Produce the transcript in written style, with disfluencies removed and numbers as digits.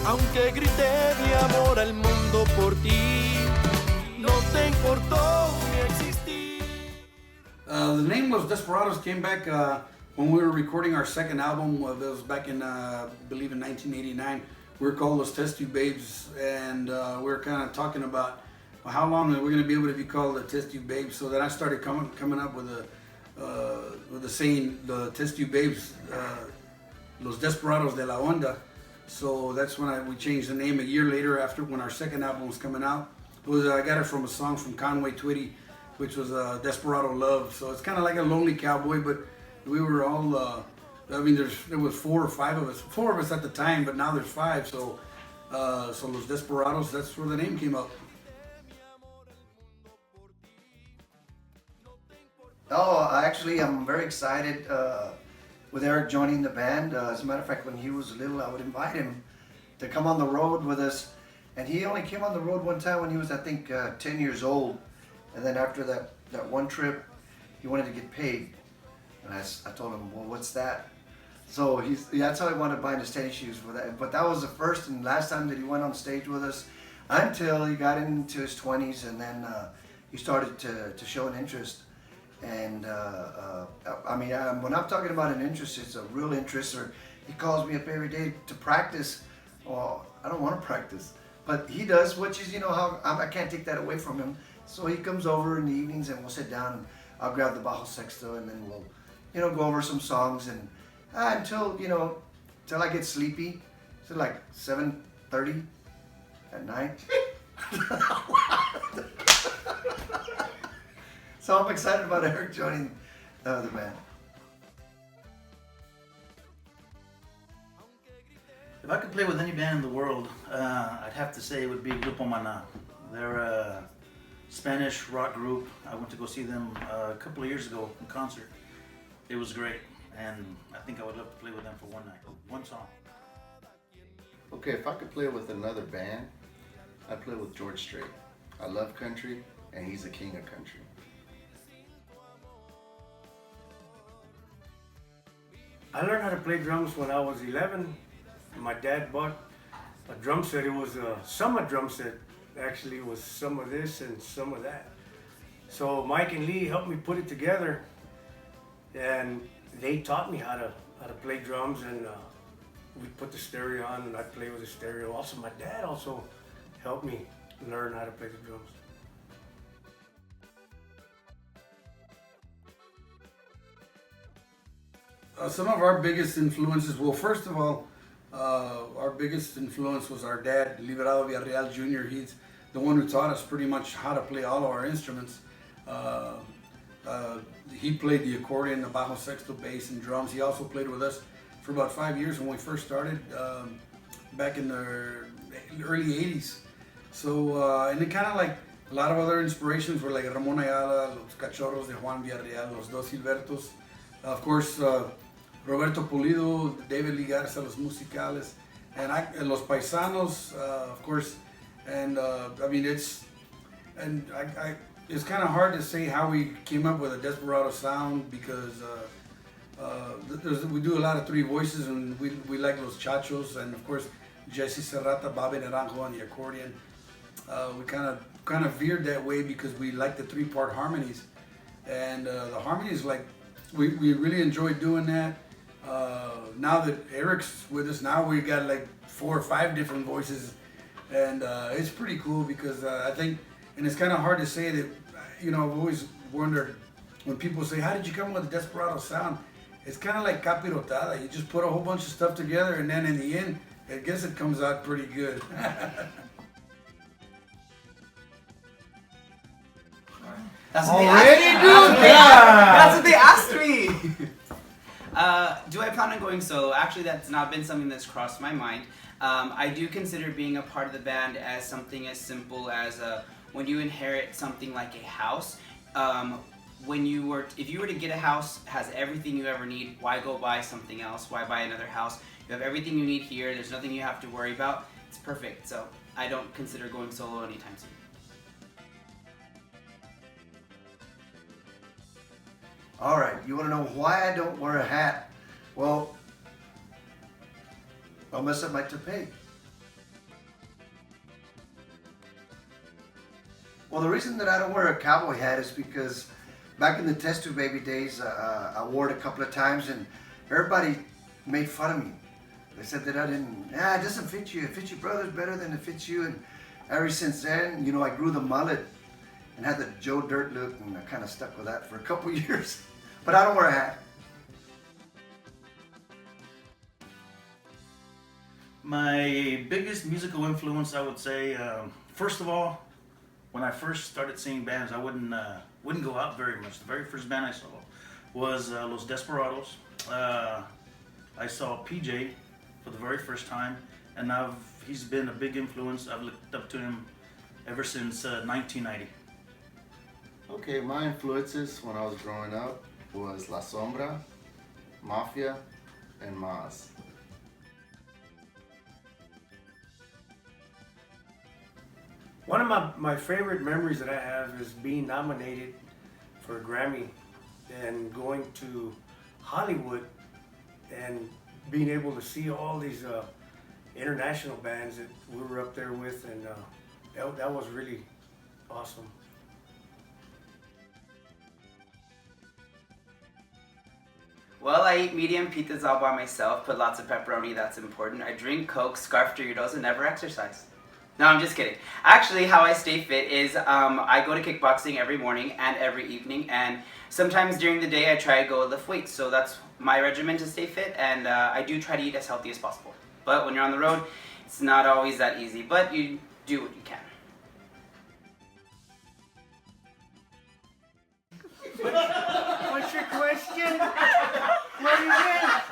Aunque grité mi amor al mundo por ti, no te importó mi existir. The name Los Desperadoz came back when we were recording our second album. It was back in, I believe, in 1989. We were called Los Test Tube Babes, and we were kind of talking about how long are we going to be able to be called the Test Tube Babes. So then I started coming up with the saying, the Test Tube Babes, Los Desperadoz de la Onda. So that's when we changed the name a year later, after when our second album was coming out. I got it from a song from Conway Twitty, which was Desperado Love. So it's kind of like a lonely cowboy, but we were all, there was 4 or 5 of us. 4 of us at the time, but now there's 5. So Los Desperadoz, that's where the name came up. I'm very excited with Eric joining the band. As a matter of fact, when he was little, I would invite him to come on the road with us. And he only came on the road one time when he was, I think, 10 years old. And then after that one trip, he wanted to get paid. And I told him, well, what's that? So that's how he wanted to buy his tennis shoes for that. But that was the first and last time that he went on stage with us until he got into his 20s, and then he started to show an interest. And when I'm talking about an interest, it's a real interest. Or he calls me up every day to practice. Well, I don't want to practice, but he does, which is, how I can't take that away from him. So he comes over in the evenings and we'll sit down and I'll grab the bajo sexto and then we'll, go over some songs and until I get sleepy. So like 7:30 at night. So I'm excited about Eric joining the band. If I could play with any band in the world, I'd have to say it would be Grupo Maná. They're a Spanish rock group. I went to go see them a couple of years ago in concert. It was great, and I think I would love to play with them for one night, one song. Okay, if I could play with another band, I'd play with George Strait. I love country, and he's the king of country. I learned how to play drums when I was 11. My dad bought a drum set. It was a summer drum set. Actually, it was some of this and some of that. So Mike and Lee helped me put it together, and they taught me how to play drums, and we put the stereo on and I'd play with the stereo. Also, my dad also helped me learn how to play the drums. Some of our biggest influences, well, first of all, our biggest influence was our dad, Liberado Villarreal Jr. He's the one who taught us pretty much how to play all of our instruments. He played the accordion, the bajo sexto, bass, and drums. He also played with us for about 5 years when we first started, back in the early 80s. So, and it kind of like a lot of other inspirations were like Ramon Ayala, Los Cachorros de Juan Villarreal, Los Dos Gilbertos. Of course, Roberto Pulido, David Lee Garza, Los Musicales, and Los Paisanos, of course. And it's kind of hard to say how we came up with a Desperado sound, because we do a lot of 3 voices, and we like Los Chachos, and of course Jesse Serrata, Bobby Naranjo on the accordion. We kind of veered that way because we like the 3-part harmonies, and the harmonies, like, we really enjoy doing that. Now that Eric's with us, now we got like 4 or 5 different voices, and it's pretty cool because I think, and it's kind of hard to say that, I've always wondered when people say, how did you come up with the Desperado sound? It's kind of like capirotada. You just put a whole bunch of stuff together, and then in the end, I guess it comes out pretty good. That's what That's what they asked me. Do I plan on going solo? Actually, that's not been something that's crossed my mind. I do consider being a part of the band as something as simple as when you inherit something like a house. If you were to get a house, has everything you ever need, why go buy something else? Why buy another house? You have everything you need here. There's nothing you have to worry about. It's perfect. So I don't consider going solo anytime soon. All right, you want to know why I don't wear a hat? Well, I'll mess up my toupee. Well, the reason that I don't wear a cowboy hat is because back in the test tube baby days, I wore it a couple of times and everybody made fun of me. They said that I didn't, it doesn't fit you. It fits your brothers better than it fits you. And ever since then, I grew the mullet and had the Joe Dirt look, and I kind of stuck with that for a couple years. But I don't wear a hat. My biggest musical influence, I would say, first of all, when I first started seeing bands, I wouldn't go out very much. The very first band I saw was Los Desperadoz. I saw PJ for the very first time, and he's been a big influence. I've looked up to him ever since 1990. Okay, my influences when I was growing up was La Sombra, Mafia, and Maz. One of my favorite memories that I have is being nominated for a Grammy and going to Hollywood and being able to see all these international bands that we were up there with, and that was really awesome. Well, I eat medium pizzas all by myself, put lots of pepperoni, that's important. I drink Coke, scarf Doritos, and never exercise. No, I'm just kidding. Actually, how I stay fit is I go to kickboxing every morning and every evening, and sometimes during the day I try to go lift weights. So that's my regimen to stay fit, and I do try to eat as healthy as possible. But when you're on the road, it's not always that easy, but you do what you can. What's your question? What is it?